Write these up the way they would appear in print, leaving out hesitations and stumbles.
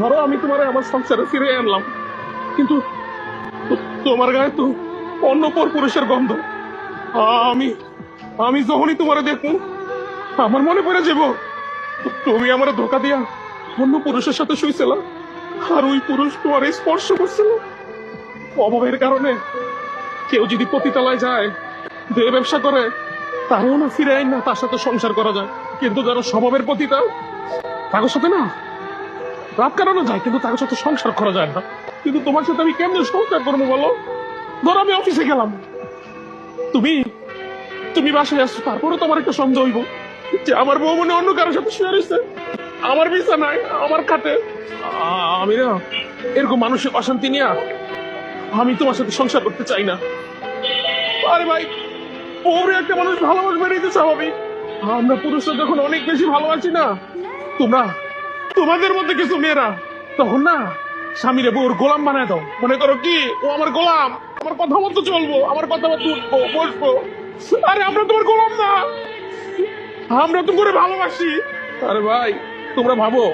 ধরো আমি তোমার আমার সংসারে ফিরে আনলাম, কিন্তু তোমার গায়ে তো অন্য পর পুরুষের গন্ধ। আমি আমি যখনই তোমার দেখবো আমার মনে পড়ে যাব তুমি আমার ধোকা দিয়া অন্য পুরুষের সাথে শুয়েছিল, আর ওই পুরুষ তোমার স্পর্শ করছিল। অভাবের কারণে কেউ যদি পতিতালয় যায়, দেহ ব্যবসা করে, তারও না ফিরে আইন না তার সাথে সংসার করা যায়। কিন্তু যারা স্বভাবের পতিতা, তাদের সাথে না রাত কাটানো যায়, কিন্তু তাদের সাথে সংসার করা যায় না। কিন্তু তোমার সাথে আমি কেমনে সংসার করবো বলো? ধরো আমি অফিসে গেলাম, তুমি তুমি বাসায় আসছো, তারপরে তোমার একটা সন্দেহ হইব যে আমার বউ মনে অন্য কারোর সাথে শুয়ে রয়েছে আমার বিছানায়, আমার খাটে। আমি না এরকম মানসিক অশান্তি নিয়ে আমি তোমার সাথে সংসার করতে চাই না। আরে ভাই, বউরে একটা মানুষ ভালোবাসবে, এটাই তো স্বাভাবিক। আমরা পুরুষরা যখন অনেক বেশি ভালোবাসি না, তোমরা তোমাদের মধ্যে কিছু মেয়েরা তখন না স্বামীরে বউর গোলাম বানায় দাও। মনে করো কি ও আমার গোলাম, আমার কথা মতো চলবো, আমার কথা মতো উঠবো বসবো। আরে আমরা তোমার গোলাম না, আমরা তো করে ভালোবাসি। আরে ভাই, তোমরা ভাবো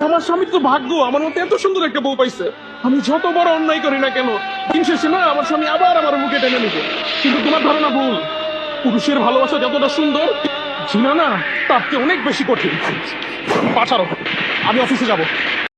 আমার স্বামী তো ভাগ্য আমার মতো এত সুন্দর একটা বউ পাইছে। আমি যত বড় অন্যায় করি না কেন, দিন শেষে না আমার স্বামী আবার আমার মুখে টেনে নিবে। কিন্তু তোমার ধারণা ভুল। পুরুষের ভালোবাসা যতটা সুন্দর, ঘৃণা না তার চেয়ে অনেক বেশি কঠিন। পাঠারো, আমি অফিসে যাব।